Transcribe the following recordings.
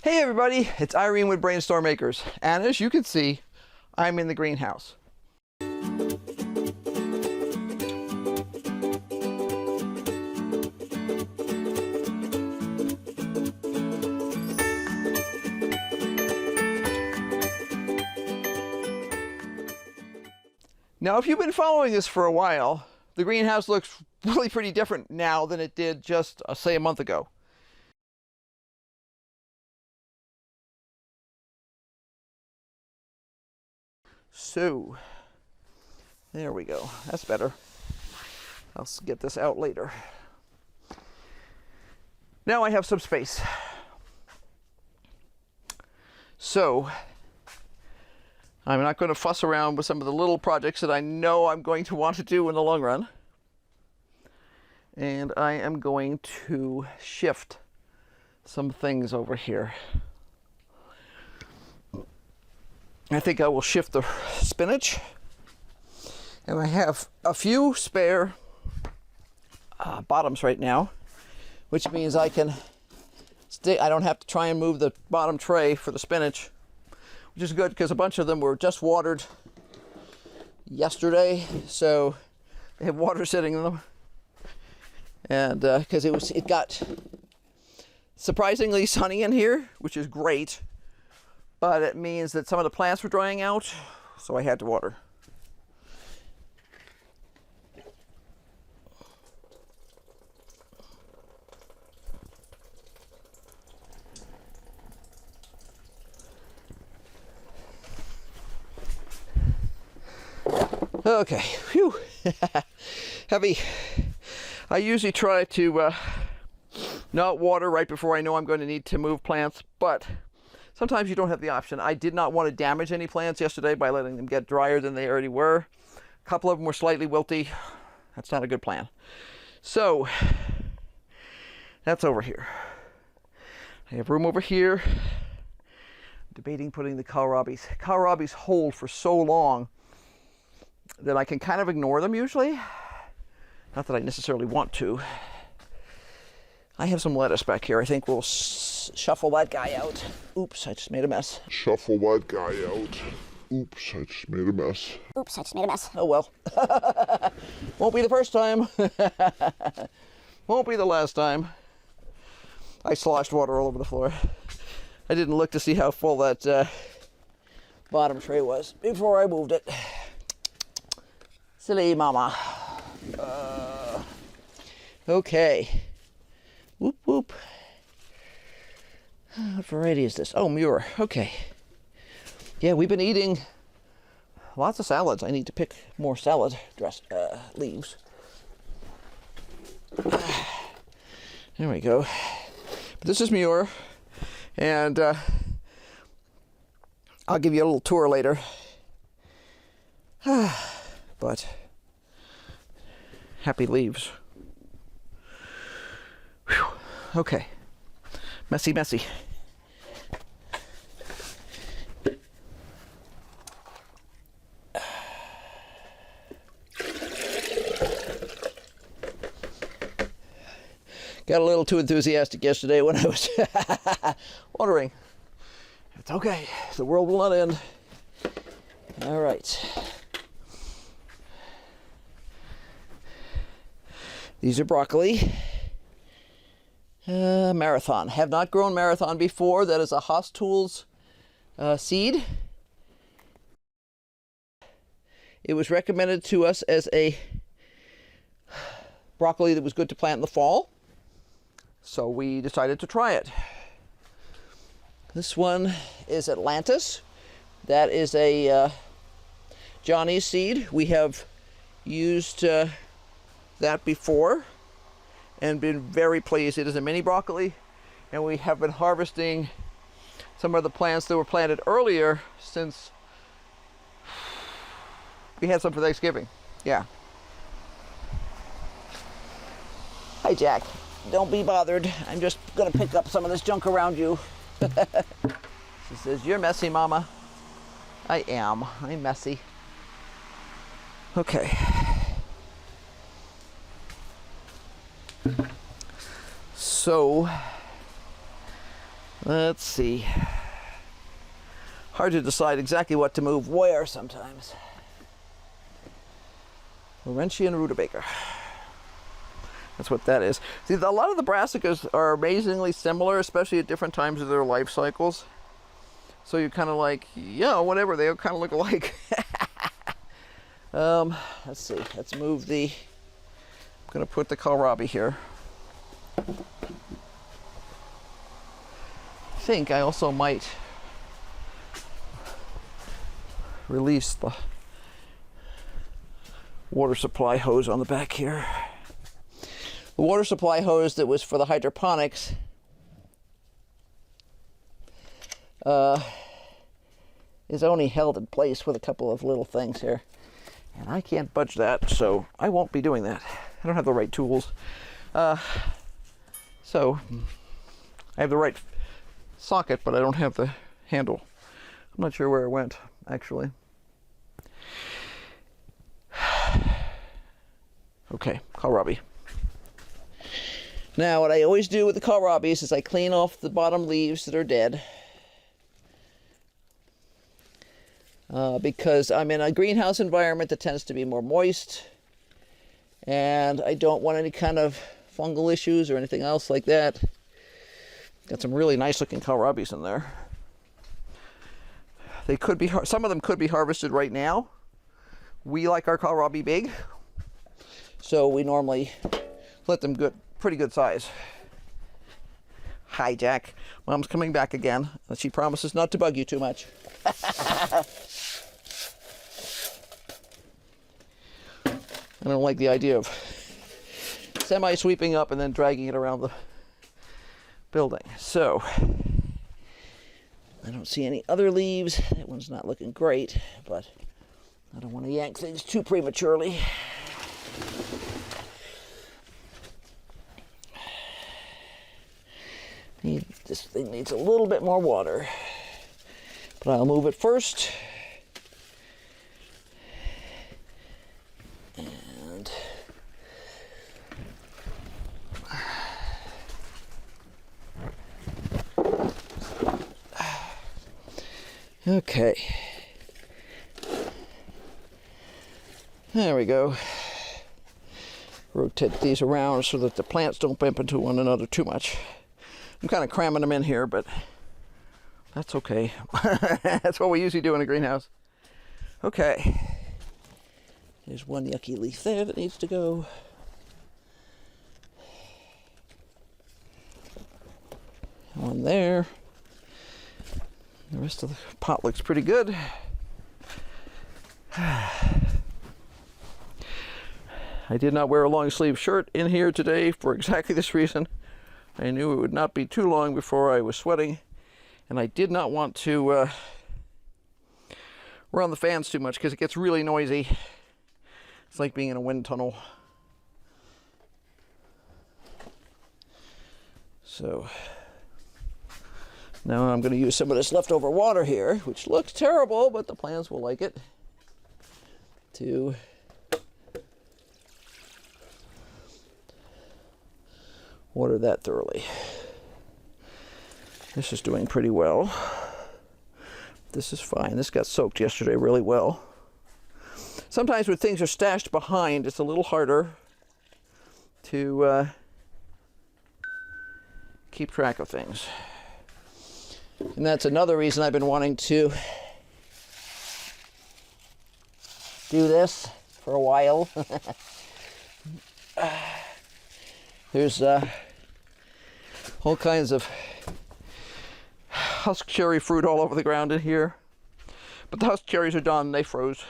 Hey everybody, it's Irene with BrainStormAcres, and as you can see, I'm in the greenhouse. Now, if you've been following this for a while, the greenhouse looks really pretty different now than it did just, say, a month ago. So, there we go. That's better. I'll get this out later. Now I have some space. So, I'm not going to fuss around with some of the little projects that I know I'm going to want to do in the long run. And I am going to shift some things over here. I think I will shift the spinach. And I have a few spare bottoms right now, which means I can I don't have to try and move the bottom tray for the spinach, which is good because a bunch of them were just watered yesterday, so they have water sitting in them. And because it got surprisingly sunny in here, which is great, but it means that some of the plants were drying out, so I had to water. Okay, phew, heavy. I usually try to not water right before I know I'm going to need to move plants, but sometimes you don't have the option. I did not want to damage any plants yesterday by letting them get drier than they already were. A couple of them were slightly wilty. That's not a good plan. So, that's over here. I have room over here. I'm debating putting the kohlrabies. Kohlrabies hold for so long that I can kind of ignore them usually. Not that I necessarily want to. I have some lettuce back here. I think we'll shuffle that guy out. Oops, I just made a mess. Shuffle that guy out. Oops, I just made a mess. Oops, I just made a mess. Oh well. Won't be the first time. Won't be the last time. I sloshed water all over the floor. I didn't look to see how full that bottom tray was before I moved it. Silly mama. Okay. Whoop whoop. What variety is this? Oh, Muir. Okay. Yeah, we've been eating lots of salads. I need to pick more salad leaves. There we go. But this is Muir, and I'll give you a little tour later. But happy leaves. Whew. Okay. Messy, messy. Got a little too enthusiastic yesterday when I was watering. It's okay. The world will not end. All right. These are broccoli. Marathon. Have not grown Marathon before. That is a Haas Tools seed. It was recommended to us as a broccoli that was good to plant in the fall. So we decided to try it. This one is Atlantis. That is a Johnny's seed. We have used that before and been very pleased. It is a mini broccoli, and we have been harvesting some of the plants that were planted earlier since we had some for Thanksgiving. Yeah. Hi, Jack. Don't be bothered. I'm just gonna pick up some of this junk around you. She says, "You're messy, Mama." I am. I'm messy. Okay. So, Let's see. Hard to decide exactly what to move where sometimes. Laurentian rutabaga. That's what that is. See, a lot of the brassicas are amazingly similar, especially at different times of their life cycles. So you're kind of like, yeah, whatever, they kind of look alike. Let's see, let's move the, I'm gonna put the kohlrabi here. I think I also might release the water supply hose on the back here. The water supply hose that was for the hydroponics is only held in place with a couple of little things here. And I can't budge that, so I won't be doing that. I don't have the right tools. So I have the right socket, but I don't have the handle. I'm not sure where it went, actually. Okay, kohlrabi. Now, what I always do with the kohlrabis is I clean off the bottom leaves that are dead. Because I'm in a greenhouse environment that tends to be more moist, and I don't want any kind of fungal issues or anything else like that. Got some really nice looking kohlrabis in there. They could be, some of them could be harvested right now. We like our kohlrabi big, so we normally let them get pretty good size. Hi, Jack. Mom's coming back again, and she promises not to bug you too much. I don't like the idea of semi-sweeping up and then dragging it around the building. So, I don't see any other leaves. That one's not looking great, but I don't want to yank things too prematurely. This thing needs a little bit more water, but I'll move it first. And okay, there we go. Rotate these around so that the plants don't bump into one another too much. I'm kind of cramming them in here, but that's okay. That's what we usually do in a greenhouse. Okay. There's one yucky leaf there that needs to go. One there. The rest of the pot looks pretty good. I did not wear a long sleeve shirt in here today for exactly this reason. I knew it would not be too long before I was sweating, and I did not want to run the fans too much because it gets really noisy. It's like being in a wind tunnel. So now I'm going to use some of this leftover water here, which looks terrible, but the plants will like it, to water that thoroughly. This is doing pretty well. This is fine. This got soaked yesterday really well. Sometimes when things are stashed behind, it's a little harder to keep track of things. And that's another reason I've been wanting to do this for a while. There's all kinds of husk cherry fruit all over the ground in here. But the husk cherries are done. They froze.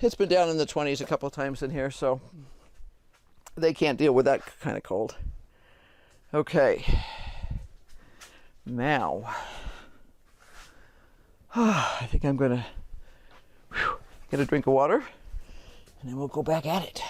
It's been down in the 20s a couple of times in here, so they can't deal with that kind of cold. Okay. Now, I think I'm going to get a drink of water, and then we'll go back at it.